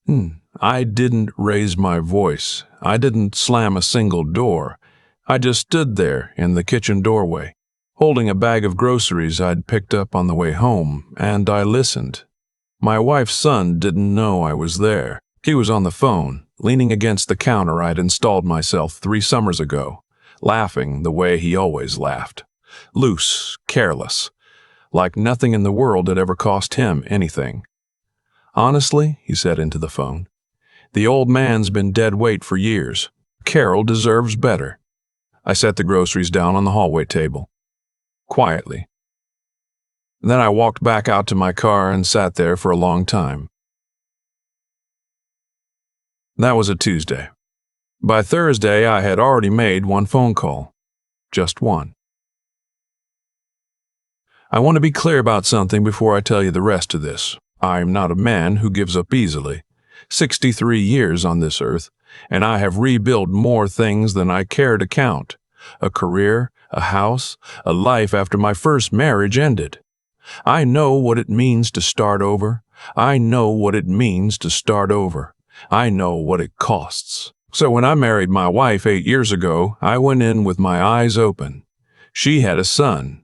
I didn't raise my voice. I didn't slam a single door. I just stood there in the kitchen doorway, holding a bag of groceries I'd picked up on the way home, and I listened. My wife's son didn't know I was there. He was on the phone, leaning against the counter I'd installed myself 3 summers ago, laughing the way he always laughed. Loose, careless, like nothing in the world had ever cost him anything. "Honestly," he said into the phone, "the old man's been dead weight for years. Carol deserves better." I set the groceries down on the hallway table, quietly. Then I walked back out to my car and sat there for a long time. That was a Tuesday. By Thursday, I had already made 1 phone call. Just 1. I want to be clear about something before I tell you the rest of this. I'm not a man who gives up easily. 63 years on this earth, and I have rebuilt more things than I care to count. A career, a house, a life after my first marriage ended. I know what it means to start over. I know what it means to start over. I know what it costs. So when I married my wife 8 years ago, I went in with my eyes open. She had a son.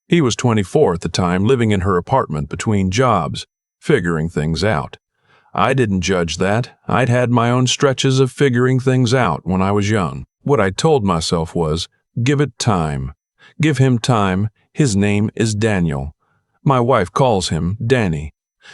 He was 24 at the time, living in her apartment between jobs, figuring things out. I didn't judge that. I'd had my own stretches of figuring things out when I was young. What I told myself was, give it time. Give him time. His name is Daniel. My wife calls him Danny.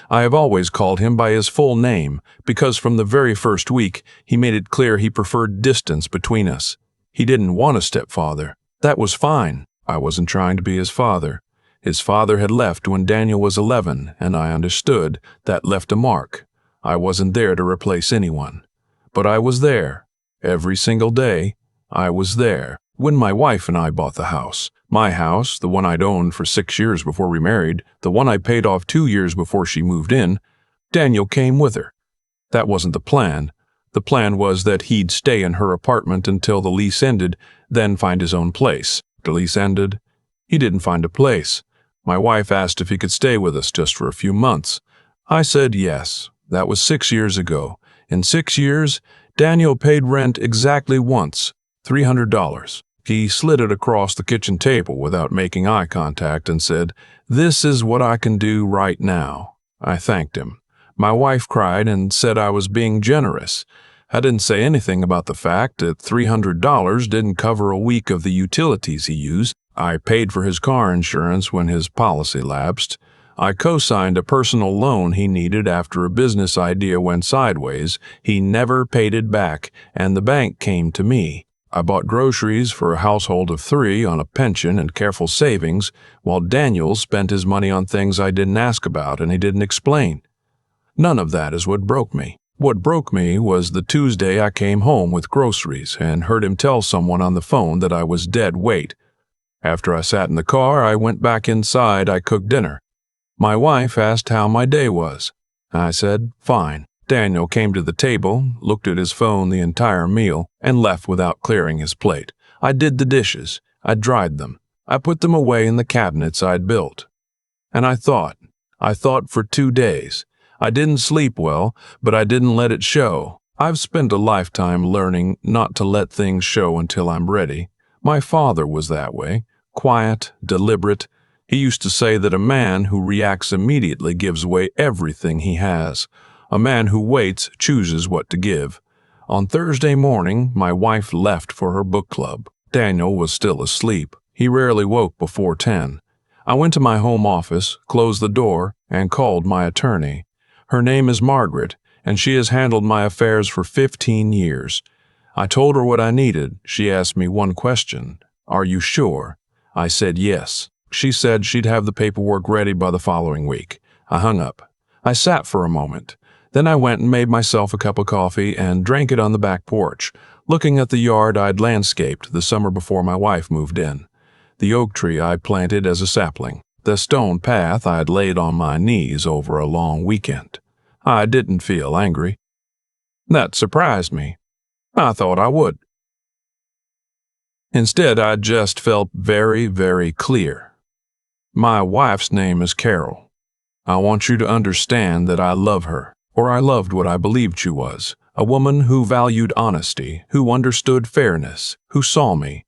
I have always called him by his full name because from the very first week he made it clear he preferred distance between us. He didn't want a stepfather. That was fine. I wasn't trying to be his father. His father had left when Daniel was 11, and I understood that left a mark. I wasn't there to replace anyone. But I was there. Every single day, I was there. When my wife and I bought the house, my house, the one I'd owned for 6 years before we married, the one I paid off 2 years before she moved in, Daniel came with her. That wasn't the plan. The plan was that he'd stay in her apartment until the lease ended, then find his own place. The lease ended. He didn't find a place. My wife asked if he could stay with us just for a few months. I said yes. That was 6 years ago. In 6 years, Daniel paid rent exactly once, $300. He slid it across the kitchen table without making eye contact and said, "This is what I can do right now." I thanked him. My wife cried and said I was being generous. I didn't say anything about the fact that $300 didn't cover a week of the utilities he used. I paid for his car insurance when his policy lapsed. I co-signed a personal loan he needed after a business idea went sideways. He never paid it back, and the bank came to me. I bought groceries for a household of 3 on a pension and careful savings, while Daniel spent his money on things I didn't ask about and he didn't explain. None of that is what broke me. What broke me was the Tuesday I came home with groceries and heard him tell someone on the phone that I was dead weight. After I sat in the car, I went back inside. I cooked dinner. My wife asked how my day was. I said, fine. Daniel came to the table, looked at his phone the entire meal, and left without clearing his plate. I did the dishes. I dried them. I put them away in the cabinets I'd built. And I thought for 2 days. I didn't sleep well, but I didn't let it show. I've spent a lifetime learning not to let things show until I'm ready. My father was that way, quiet, deliberate. He used to say that a man who reacts immediately gives away everything he has. A man who waits chooses what to give. On Thursday morning, my wife left for her book club. Daniel was still asleep. He rarely woke before 10. I went to my home office, closed the door, and called my attorney. Her name is Margaret, and she has handled my affairs for 15 years. I told her what I needed. She asked me one question. Are you sure? I said yes. She said she'd have the paperwork ready by the following week. I hung up. I sat for a moment. Then I went and made myself a cup of coffee and drank it on the back porch, looking at the yard I'd landscaped the summer before my wife moved in. The oak tree I'd planted as a sapling. The stone path I'd laid on my knees over a long weekend. I didn't feel angry. That surprised me. I thought I would. Instead, I just felt very, very clear. My wife's name is Carol. I want you to understand that I love her. or I loved what I believed she was, a woman who valued honesty, who understood fairness, who saw me.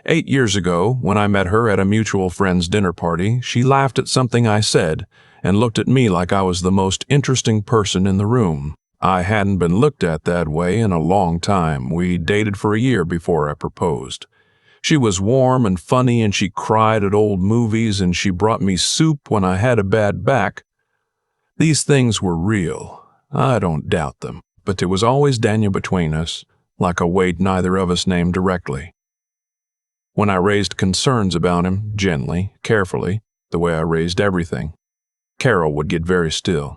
8 years ago, when I met her at a mutual friend's dinner party, she laughed at something I said and looked at me like I was the most interesting person in the room. I hadn't been looked at that way in a long time. We dated for a year before I proposed. She was warm and funny, and she cried at old movies, and she brought me soup when I had a bad back. These things were real. I don't doubt them. But there was always Daniel between us, like a weight neither of us named directly. When I raised concerns about him, gently, carefully, the way I raised everything, Carol would get very still.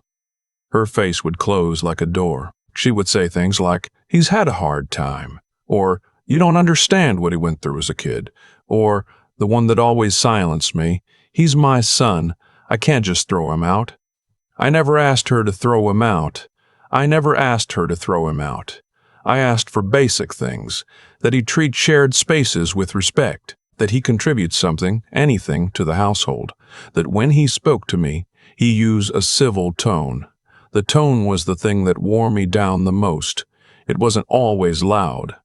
Her face would close like a door. She would say things like, "He's had a hard time," or "You don't understand what he went through as a kid," or, the one that always silenced me, "He's my son. I can't just throw him out." I never asked her to throw him out. I never asked her to throw him out. I asked for basic things, that he treat shared spaces with respect, that he contribute something, anything, to the household, that when he spoke to me, he use a civil tone. The tone was the thing that wore me down the most. It wasn't always loud.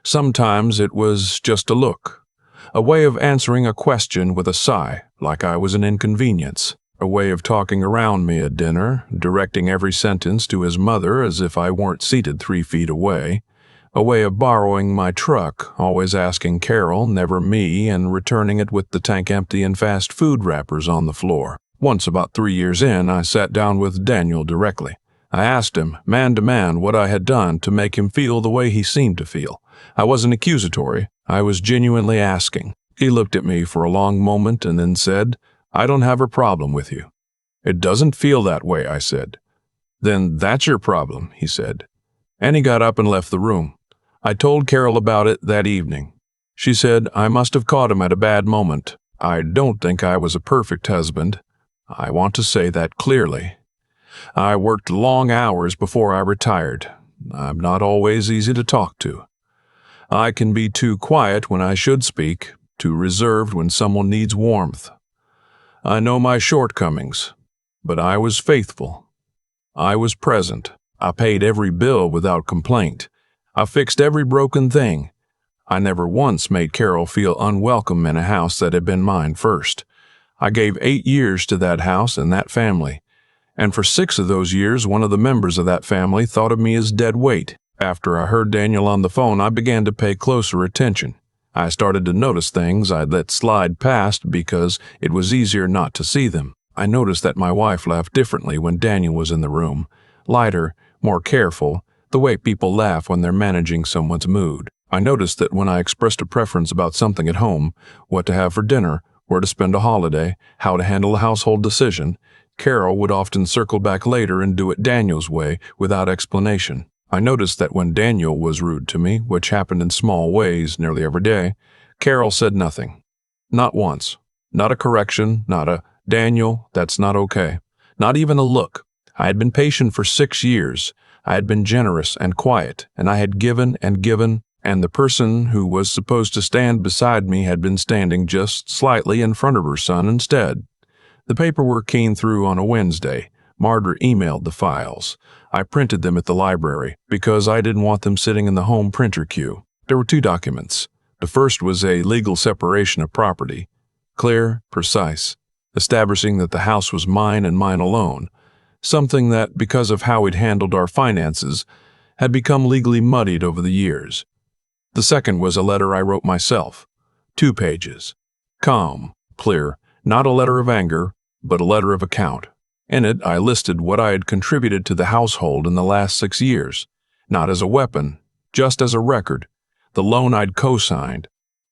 Sometimes it was just a look, a way of answering a question with a sigh, like I was an inconvenience, a way of talking around me at dinner, directing every sentence to his mother as if I weren't seated 3 feet away, a way of borrowing my truck, always asking Carol, never me, and returning it with the tank empty and fast food wrappers on the floor. Once, about 3 years in, I sat down with Daniel directly. I asked him, man to man, what I had done to make him feel the way he seemed to feel. I wasn't accusatory. I was genuinely asking. He looked at me for a long moment and then said, "I don't have a problem with you." "It doesn't feel that way," I said. "Then that's your problem," he said. And he got up and left the room. I told Carol about it that evening. She said I must have caught him at a bad moment. I don't think I was a perfect husband. I want to say that clearly. I worked long hours before I retired. I'm not always easy to talk to. I can be too quiet when I should speak, too reserved when someone needs warmth. I know my shortcomings, but I was faithful. I was present. I paid every bill without complaint. I fixed every broken thing. I never once made Carol feel unwelcome in a house that had been mine first. I gave 8 years to that house and that family, and for 6 of those years one of the members of that family thought of me as dead weight. After I heard Daniel on the phone, I began to pay closer attention. I started to notice things I'd let slide past because it was easier not to see them. I noticed that my wife laughed differently when Daniel was in the room, lighter, more careful, the way people laugh when they're managing someone's mood. I noticed that when I expressed a preference about something at home, what to have for dinner, where to spend a holiday, how to handle a household decision, Carol would often circle back later and do it Daniel's way without explanation. I noticed that when Daniel was rude to me, which happened in small ways nearly every day, Carol said nothing. Not once. Not a correction, not a, "Daniel, that's not okay." Not even a look. I had been patient for 6 years. I had been generous and quiet, and I had given and given, and the person who was supposed to stand beside me had been standing just slightly in front of her son instead. The paperwork came through on a Wednesday. Margaret emailed the files. I printed them at the library because I didn't want them sitting in the home printer queue. There were 2 documents. The first was a legal separation of property, clear, precise, establishing that the house was mine and mine alone, something that, because of how we'd handled our finances, had become legally muddied over the years. The second was a letter I wrote myself, 2 pages, calm, clear, not a letter of anger, but a letter of account. In it, I listed what I had contributed to the household in the last 6 years, not as a weapon, just as a record, the loan I'd co-signed,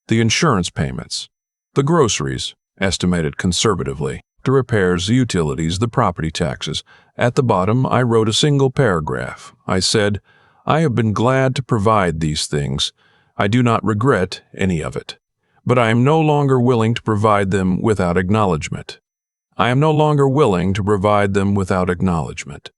the insurance payments, the groceries, estimated conservatively, the repairs, the utilities, the property taxes. At the bottom, I wrote a single paragraph. I said, "I have been glad to provide these things. I do not regret any of it, but I am no longer willing to provide them without acknowledgement. I am no longer willing to provide them without acknowledgement.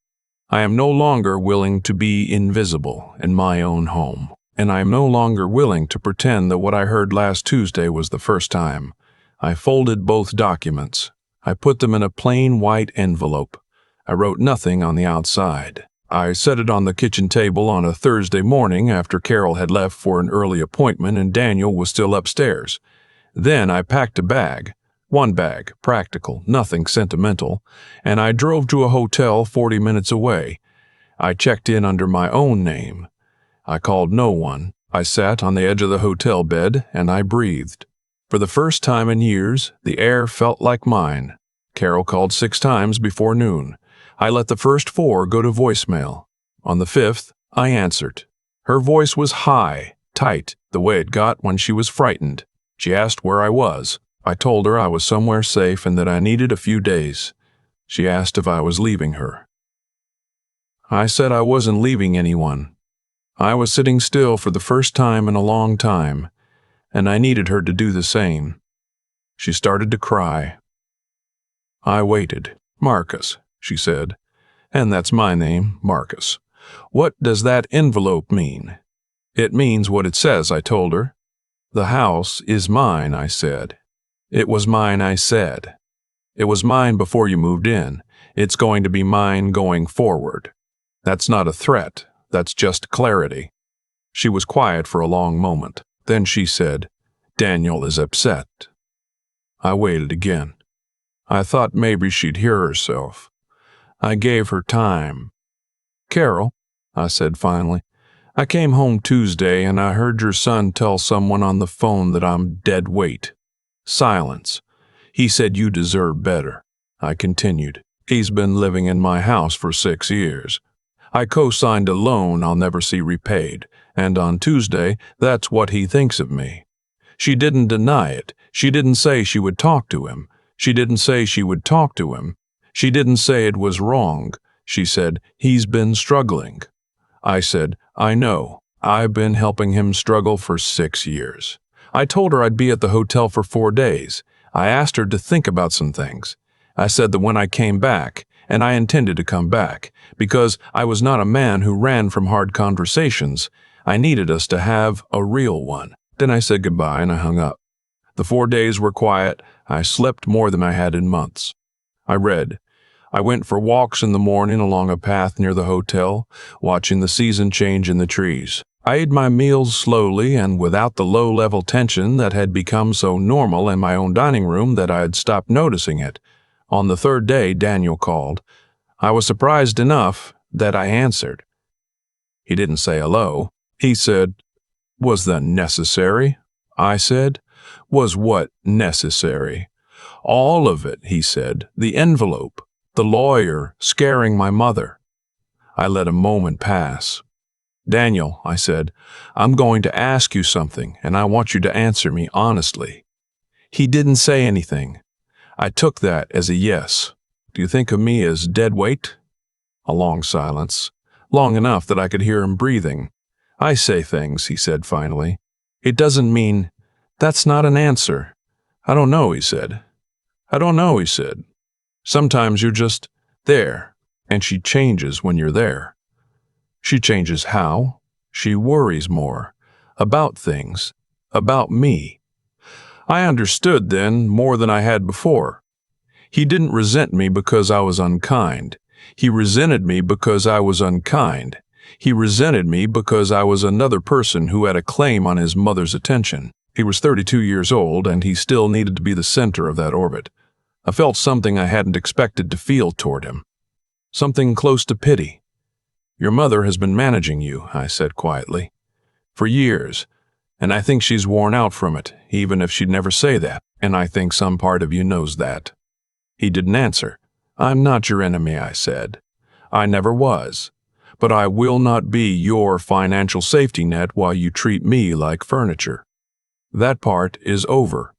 I am no longer willing to be invisible in my own home, and I am no longer willing to pretend that what I heard last Tuesday was the first time." I folded both documents. I put them in a plain white envelope. I wrote nothing on the outside. I set it on the kitchen table on a Thursday morning after Carol had left for an early appointment and Daniel was still upstairs. Then I packed a bag. One bag, practical, nothing sentimental, and I drove to a hotel 40 minutes away. I checked in under my own name. I called no one. I sat on the edge of the hotel bed and I breathed. For the first time in years, the air felt like mine. Carol called 6 times before noon. I let the first 4 go to voicemail. On the 5th, I answered. Her voice was high, tight, the way it got when she was frightened. She asked where I was. I told her I was somewhere safe and that I needed a few days. She asked if I was leaving her. I said I wasn't leaving anyone. I was sitting still for the first time in a long time, and I needed her to do the same. She started to cry. I waited. Marcus, she said. And that's my name, Marcus. What does that envelope mean? It means what it says, I told her. The house is mine, I said. It was mine, I said. It was mine before you moved in. It's going to be mine going forward. That's not a threat. That's just clarity. She was quiet for a long moment. Then she said, Daniel is upset. I waited again. I thought maybe she'd hear herself. I gave her time. Carol, I said finally, I came home Tuesday and I heard your son tell someone on the phone that I'm dead weight. Silence. He said you deserve better. I continued. He's been living in my house for 6 years. I co-signed a loan I'll never see repaid, and on Tuesday, that's what he thinks of me. She didn't deny it. She didn't say she would talk to him. She didn't say she would talk to him. She didn't say it was wrong. She said, he's been struggling. I said, I know. I've been helping him struggle for 6 years. I told her I'd be at the hotel for 4 days. I asked her to think about some things. I said that when I came back, and I intended to come back, because I was not a man who ran from hard conversations, I needed us to have a real one. Then I said goodbye and I hung up. The 4 days were quiet. I slept more than I had in months. I read. I went for walks in the morning along a path near the hotel, watching the season change in the trees. I ate my meals slowly and without the low-level tension that had become so normal in my own dining room that I had stopped noticing it. On the 3rd day, Daniel called. I was surprised enough that I answered. He didn't say hello. He said, Was that necessary? I said, Was what necessary? All of it, he said. The envelope. The lawyer scaring my mother. I let a moment pass. Daniel, I said, I'm going to ask you something, and I want you to answer me honestly. He didn't say anything. I took that as a yes. Do you think of me as dead weight? A long silence, long enough that I could hear him breathing. I say things, he said finally. It doesn't mean, that's not an answer. I don't know, he said. I don't know, he said. Sometimes you're just there, and she changes when you're there. She changes how? She worries more. About things. About me. I understood then more than I had before. He didn't resent me because I was unkind. He resented me because I was unkind. He resented me because I was another person who had a claim on his mother's attention. He was 32 years old, and he still needed to be the center of that orbit. I felt something I hadn't expected to feel toward him. Something close to pity. Your mother has been managing you, I said quietly, for years, and I think she's worn out from it, even if she'd never say that, and I think some part of you knows that. He didn't answer. I'm not your enemy, I said. I never was. But I will not be your financial safety net while you treat me like furniture. That part is over.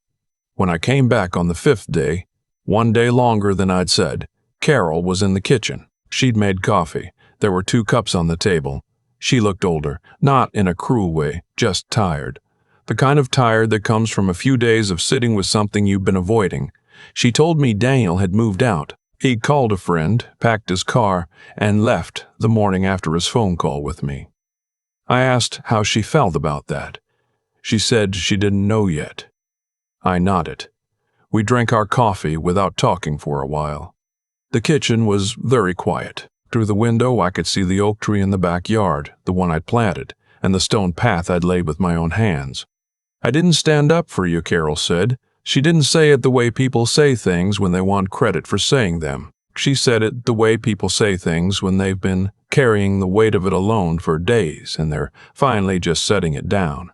When I came back on the 5th day, 1 day longer than I'd said, Carol was in the kitchen. She'd made coffee. There were 2 cups on the table. She looked older, not in a cruel way, just tired. The kind of tired that comes from a few days of sitting with something you've been avoiding. She told me Daniel had moved out. He'd called a friend, packed his car, and left the morning after his phone call with me. I asked how she felt about that. She said she didn't know yet. I nodded. We drank our coffee without talking for a while. The kitchen was very quiet. Through the window, I could see the oak tree in the backyard, the one I'd planted, and the stone path I'd laid with my own hands. "I didn't stand up for you," Carol said. She didn't say it the way people say things when they want credit for saying them. She said it the way people say things when they've been carrying the weight of it alone for days and they're finally just setting it down.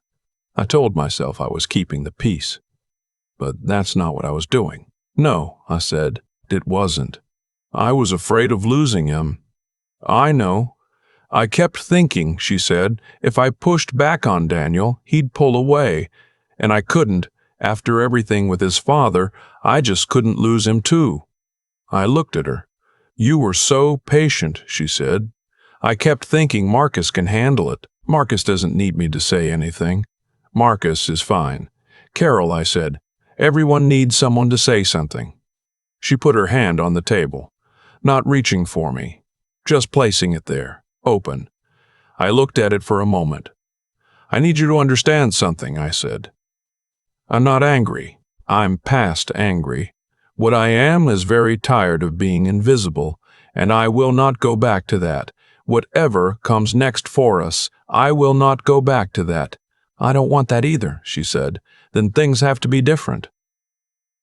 I told myself I was keeping the peace. But that's not what I was doing. "No," I said, "it wasn't. I was afraid of losing him." "I know. I kept thinking," she said, "if I pushed back on Daniel, he'd pull away. And I couldn't. After everything with his father, I just couldn't lose him too." I looked at her. "You were so patient," she said. "I kept thinking Marcus can handle it. Marcus doesn't need me to say anything. Marcus is fine." "Carol," I said, "everyone needs someone to say something." She put her hand on the table, not reaching for me, just placing it there, open. I looked at it for a moment. "I need you to understand something," I said. "I'm not angry. I'm past angry. What I am is very tired of being invisible, and I will not go back to that. Whatever comes next for us, I will not go back to that." "I don't want that either," she said. "Then things have to be different."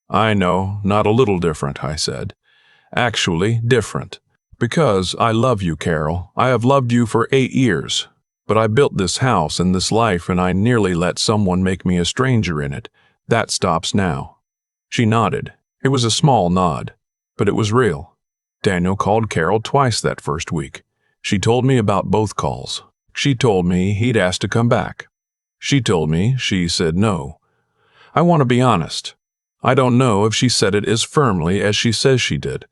"I know, not a little different," I said. "Actually, different. Because I love you, Carol. I have loved you for 8 years. But I built this house and this life, and I nearly let someone make me a stranger in it. That stops now." She nodded. It was a small nod, but it was real. Daniel called Carol twice that first week. She told me about both calls. She told me he'd asked to come back. She told me she said no. I want to be honest. I don't know if she said it as firmly as she says she did.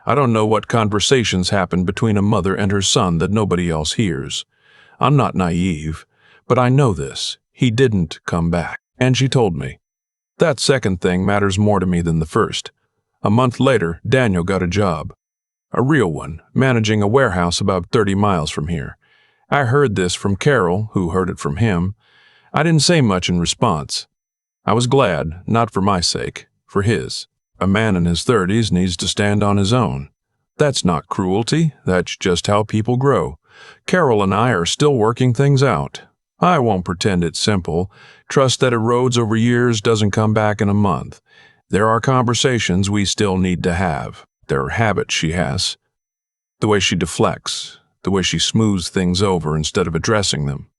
I don't know what conversations happened between a mother and her son that nobody else hears. I'm not naive, but I know this. He didn't come back. And she told me. That second thing matters more to me than the first. A month later, Daniel got a job. A real one, managing a warehouse about 30 miles from here. I heard this from Carol, who heard it from him. I didn't say much in response. I was glad, not for my sake, for his. A man in his 30s needs to stand on his own. That's not cruelty, that's just how people grow. Carol and I are still working things out. I won't pretend it's simple. Trust that erodes over years doesn't come back in a month. There are conversations we still need to have. There are habits she has. The way she deflects, the way she smooths things over instead of addressing them.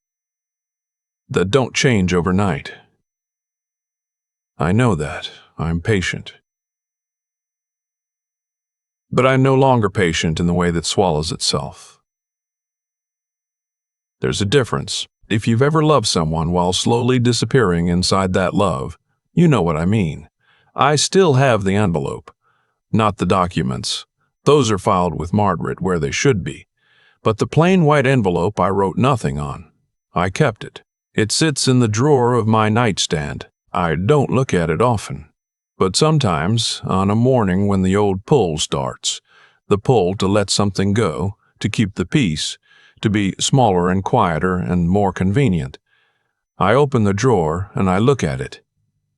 That don't change overnight. I know that. I'm patient. But I'm no longer patient in the way that swallows itself. There's a difference. If you've ever loved someone while slowly disappearing inside that love, you know what I mean. I still have the envelope, not the documents. Those are filed with Margaret where they should be. But the plain white envelope I wrote nothing on. I kept it. It sits in the drawer of my nightstand. I don't look at it often. But sometimes, on a morning when the old pull starts, the pull to let something go, to keep the peace, to be smaller and quieter and more convenient, I open the drawer and I look at it.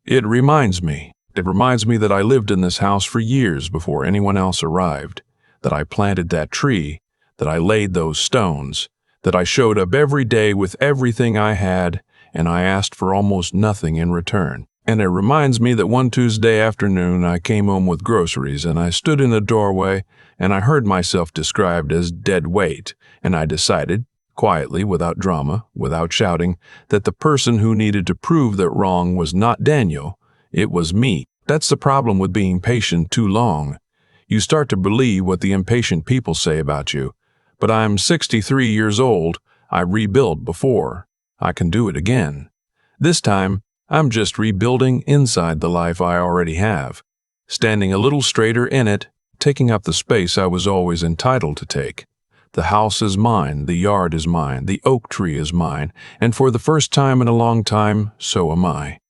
It reminds me that I lived in this house for years before anyone else arrived, that I planted that tree, that I laid those stones, that I showed up every day with everything I had, and I asked for almost nothing in return. And it reminds me that one Tuesday afternoon I came home with groceries and I stood in the doorway and I heard myself described as dead weight, and I decided, quietly, without drama, without shouting, that the person who needed to prove that wrong was not Daniel, it was me. That's the problem with being patient too long. You start to believe what the impatient people say about you. But I'm 63 years old. I rebuilt before. I can do it again. This time, I'm just rebuilding inside the life I already have, standing a little straighter in it, taking up the space I was always entitled to take. The house is mine, the yard is mine, the oak tree is mine, and for the first time in a long time, so am I.